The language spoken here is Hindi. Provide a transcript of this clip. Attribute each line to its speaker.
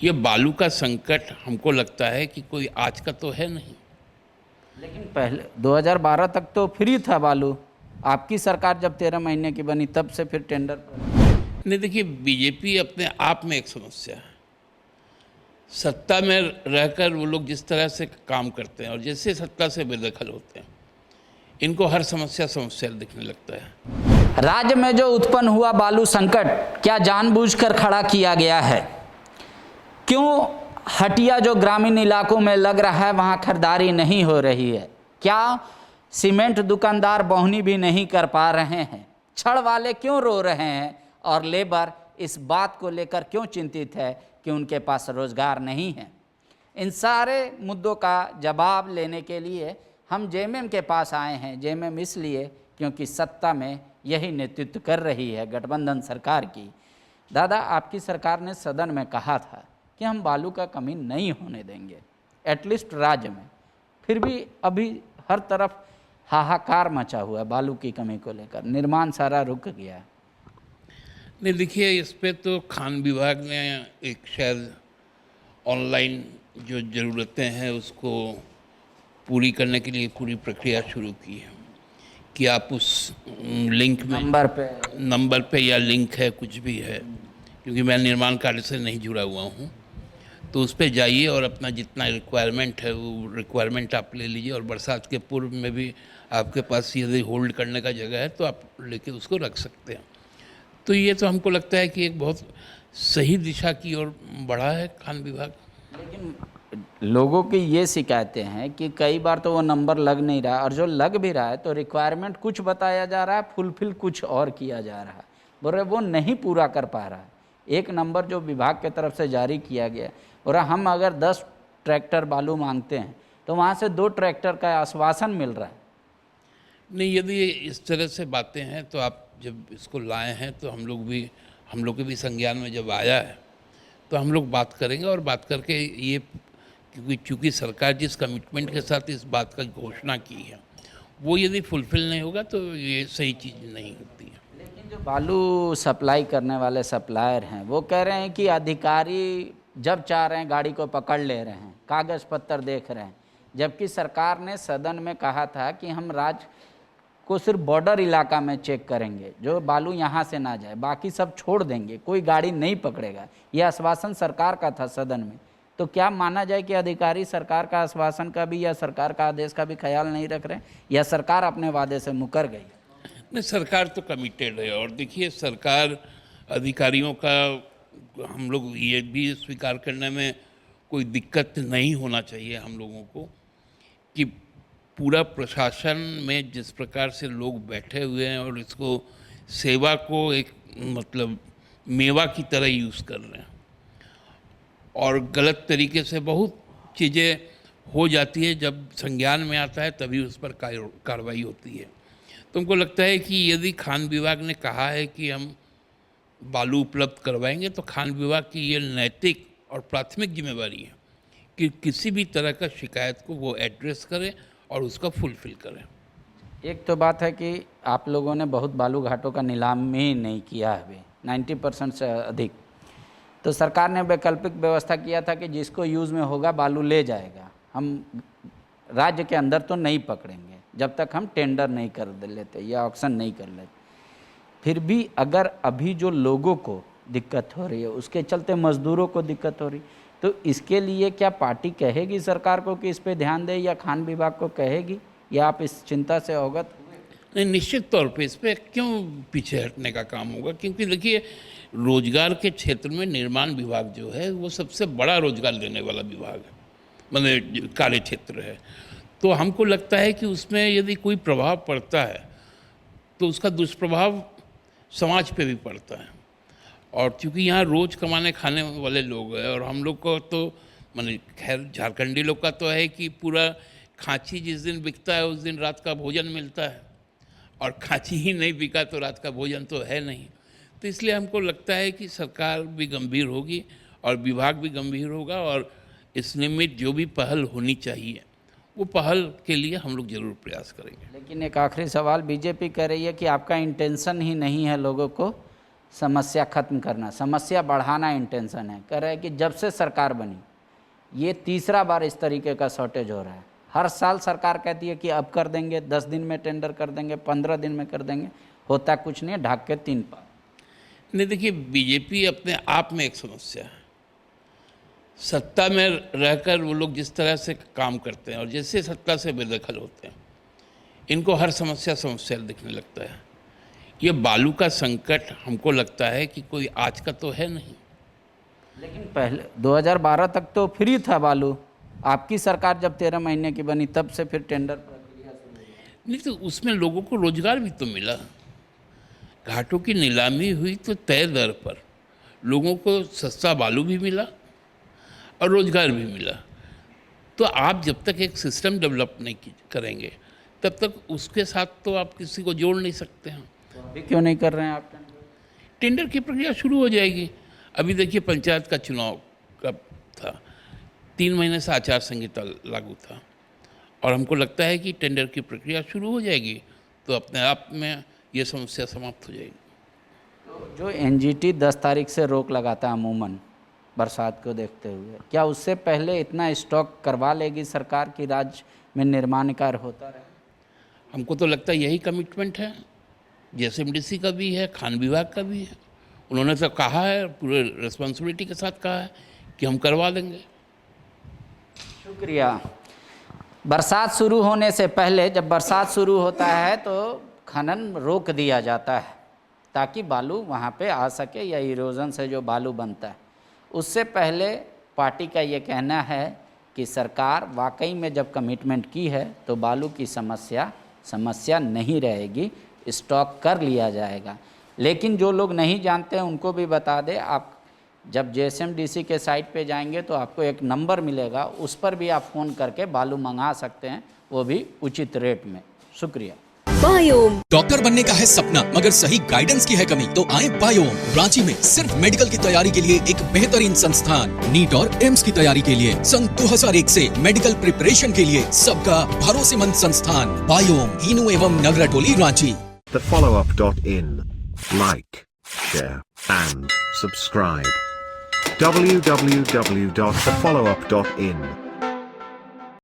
Speaker 1: ये बालू का संकट हमको लगता है कि कोई आज का तो है नहीं।
Speaker 2: लेकिन पहले 2012 तक तो फ्री था बालू। आपकी सरकार जब 13 महीने की बनी तब से फिर टेंडर पर।
Speaker 1: नहीं, देखिए, बीजेपी अपने आप में एक समस्या है। सत्ता में रहकर वो लोग जिस तरह से काम करते हैं और जैसे सत्ता से बेदखल होते हैं, इनको हर समस्या समस्या दिखने लगता है।
Speaker 2: राज्य में जो उत्पन्न हुआ बालू संकट क्या जानबूझकर खड़ा किया गया है? क्यों हटिया जो ग्रामीण इलाकों में लग रहा है वहाँ खरीदारी नहीं हो रही है? क्या सीमेंट दुकानदार बोहनी भी नहीं कर पा रहे हैं? छड़ वाले क्यों रो रहे हैं? और लेबर इस बात को लेकर क्यों चिंतित है कि उनके पास रोजगार नहीं है? इन सारे मुद्दों का जवाब लेने के लिए हम जेएमएम के पास आए हैं। जेएमएम इसलिए क्योंकि सत्ता में यही नेतृत्व कर रही है गठबंधन सरकार की। दादा, आपकी सरकार ने सदन में कहा था कि हम बालू का कमी नहीं होने देंगे, एटलीस्ट राज्य में। फिर भी अभी हर तरफ हाहाकार मचा हुआ है बालू की कमी को लेकर, निर्माण सारा रुक गया है।
Speaker 1: नहीं, देखिए, इस पे तो खान विभाग ने एक शायद ऑनलाइन जो ज़रूरतें हैं उसको पूरी करने के लिए पूरी प्रक्रिया शुरू की है कि आप उस लिंक में नंबर पे या लिंक है कुछ भी है, क्योंकि मैं निर्माण कार्य से नहीं जुड़ा हुआ हूँ, तो उस पर जाइए और अपना जितना रिक्वायरमेंट है वो रिक्वायरमेंट आप ले लीजिए। और बरसात के पूर्व में भी आपके पास यदि होल्ड करने का जगह है तो आप लेके उसको रख सकते हैं। तो ये तो हमको लगता है कि एक बहुत सही दिशा की ओर बढ़ा है खान विभाग।
Speaker 2: लेकिन लोगों की ये शिकायतें हैं कि कई बार तो वो नंबर लग नहीं रहा, और जो लग भी रहा है तो रिक्वायरमेंट कुछ बताया जा रहा है, फुलफिल कुछ और किया जा रहा है। बोल रहे वो नहीं पूरा कर पा रहा है। एक नंबर जो विभाग की तरफ से जारी किया गया, और हम अगर 10 ट्रैक्टर बालू मांगते हैं तो वहाँ से 2 ट्रैक्टर का आश्वासन मिल रहा है।
Speaker 1: नहीं, यदि इस तरह से बातें हैं तो आप जब इसको लाए हैं तो हम लोग के भी संज्ञान में जब आया है तो हम लोग बात करेंगे। और बात करके ये, क्योंकि चूँकि सरकार जिस कमिटमेंट के साथ इस बात का घोषणा की है वो यदि फुलफिल नहीं होगा तो ये सही चीज़ नहीं होती है।
Speaker 2: लेकिन जो बालू सप्लाई करने वाले सप्लायर हैं वो कह रहे हैं कि अधिकारी जब चाह रहे हैं गाड़ी को पकड़ ले रहे हैं, कागज़ पत्तर देख रहे हैं, जबकि सरकार ने सदन में कहा था कि हम राज्य को सिर्फ बॉर्डर इलाका में चेक करेंगे, जो बालू यहाँ से ना जाए, बाकी सब छोड़ देंगे, कोई गाड़ी नहीं पकड़ेगा। यह आश्वासन सरकार का था सदन में। तो क्या माना जाए कि अधिकारी सरकार का आश्वासन का भी या सरकार का आदेश का भी ख्याल नहीं रख रहे, या सरकार अपने वादे से मुकर गई?
Speaker 1: नहीं, सरकार तो कमिटेड है। और देखिए, सरकार अधिकारियों का हम लोग ये भी स्वीकार करने में कोई दिक्कत नहीं होना चाहिए हम लोगों को कि पूरा प्रशासन में जिस प्रकार से लोग बैठे हुए हैं और इसको सेवा को एक मतलब मेवा की तरह यूज़ कर रहे हैं, और गलत तरीके से बहुत चीज़ें हो जाती है। जब संज्ञान में आता है तभी उस पर कार्रवाई होती है। तो हमको लगता है कि यदि खान विभाग ने कहा है कि हम बालू उपलब्ध करवाएंगे तो खान विभाग की ये नैतिक और प्राथमिक जिम्मेवारी है कि किसी भी तरह का शिकायत को वो एड्रेस करें और उसका फुलफिल करें।
Speaker 2: एक तो बात है कि आप लोगों ने बहुत बालू घाटों का नीलामी नहीं किया है अभी, 90% से अधिक। तो सरकार ने वैकल्पिक व्यवस्था किया था कि जिसको यूज़ में होगा बालू ले जाएगा, हम राज्य के अंदर तो नहीं पकड़ेंगे जब तक हम टेंडर नहीं कर लेते या ऑक्शन नहीं कर लेते। फिर भी अगर अभी जो लोगों को दिक्कत हो रही है उसके चलते मजदूरों को दिक्कत हो रही, तो इसके लिए क्या पार्टी कहेगी सरकार को कि इस पे ध्यान दे, या खान विभाग को कहेगी, या आप इस चिंता से अवगत हुए?
Speaker 1: नहीं, निश्चित तौर पे इस पर क्यों पीछे हटने का काम होगा, क्योंकि देखिए, रोजगार के क्षेत्र में निर्माण विभाग जो है वो सबसे बड़ा रोजगार देने वाला विभाग है, मतलब कार्य क्षेत्र है। तो हमको लगता है कि उसमें यदि कोई प्रभाव पड़ता है तो उसका दुष्प्रभाव समाज पे भी पड़ता है। और चूँकि यहाँ रोज़ कमाने खाने वाले लोग हैं, और हम लोग को तो माने खैर झारखंडी लोग का तो है कि पूरा खांची जिस दिन बिकता है उस दिन रात का भोजन मिलता है, और खांची ही नहीं बिका तो रात का भोजन तो है नहीं। तो इसलिए हमको लगता है कि सरकार भी गंभीर होगी और विभाग भी गंभीर होगा, और इस निमित्त जो भी पहल होनी चाहिए वो पहल के लिए हम लोग ज़रूर प्रयास करेंगे।
Speaker 2: लेकिन एक आखिरी सवाल, बीजेपी कह रही है कि आपका इंटेंशन ही नहीं है लोगों को समस्या खत्म करना, समस्या बढ़ाना इंटेंशन है। कह रहे हैं कि जब से सरकार बनी ये तीसरा बार इस तरीके का शॉर्टेज हो रहा है। हर साल सरकार कहती है कि अब कर देंगे, 10 दिन में टेंडर कर देंगे, 15 दिन में कर देंगे, होता कुछ नहीं, ढाक के 3 पार।
Speaker 1: नहीं, देखिए बीजेपी अपने आप में एक समस्या है। सत्ता में रहकर वो लोग जिस तरह से काम करते हैं और जैसे सत्ता से बेदखल होते हैं, इनको हर समस्या समस्या दिखने लगता है। ये बालू का संकट हमको लगता है कि कोई आज का तो है नहीं,
Speaker 2: लेकिन पहले 2012 तक तो फ्री था बालू। आपकी सरकार जब 13 महीने की बनी तब से फिर टेंडर प्रक्रिया शुरू हुई।
Speaker 1: नहीं तो उसमें लोगों को रोजगार भी तो मिला। घाटों की नीलामी हुई तो तय दर पर लोगों को सस्ता बालू भी मिला और रोजगार भी मिला। तो आप जब तक एक सिस्टम डेवलप नहीं करेंगे तब तक उसके साथ तो आप किसी को जोड़ नहीं सकते हैं।
Speaker 2: तो अभी क्यों नहीं कर रहे हैं आप टेंडर?
Speaker 1: टेंडर की प्रक्रिया शुरू हो जाएगी। अभी देखिए पंचायत का चुनाव कब था, 3 महीने से आचार संहिता लागू था और हमको लगता है कि टेंडर की प्रक्रिया शुरू हो जाएगी तो अपने आप में ये समस्या समाप्त हो जाएगी।
Speaker 2: तो जो एनजीटी 10 तारीख से रोक लगाता है अमूमन बरसात को देखते हुए, क्या उससे पहले इतना स्टॉक करवा लेगी सरकार कि राज्य में निर्माण कार्य होता रहे?
Speaker 1: हमको तो लगता है यही कमिटमेंट है, जेएसएमडीसी का भी है, खान विभाग का भी है। उन्होंने तो कहा है, पूरे रिस्पॉन्सिबिलिटी के साथ कहा है कि हम करवा देंगे।
Speaker 2: शुक्रिया। बरसात शुरू होने से पहले, जब बरसात शुरू होता है तो खनन रोक दिया जाता है ताकि बालू वहाँ पे आ सके, या इरोजन से जो बालू बनता है। उससे पहले पार्टी का ये कहना है कि सरकार वाकई में जब कमिटमेंट की है तो बालू की समस्या नहीं रहेगी, स्टॉक कर लिया जाएगा। लेकिन जो लोग नहीं जानते हैं उनको भी बता दें, आप जब जेएसएमडीसी के साइट पे जाएंगे तो आपको एक नंबर मिलेगा, उस पर भी आप फ़ोन करके बालू मंगा सकते हैं, वो भी उचित रेट में। शुक्रिया।
Speaker 3: बायोम।
Speaker 4: डॉक्टर बनने का है सपना मगर सही गाइडेंस की है कमी, तो आए बायोम। रांची में सिर्फ मेडिकल की तैयारी के लिए एक बेहतरीन संस्थान, नीट और एम्स की तैयारी के लिए सन 2001 से मेडिकल प्रिपरेशन के लिए सबका भरोसेमंद संस्थान बायोम, इनू एवं नगरा टोली, Ranchi.
Speaker 5: thefollowup.in. Like, share and subscribe. www.thefollowup.in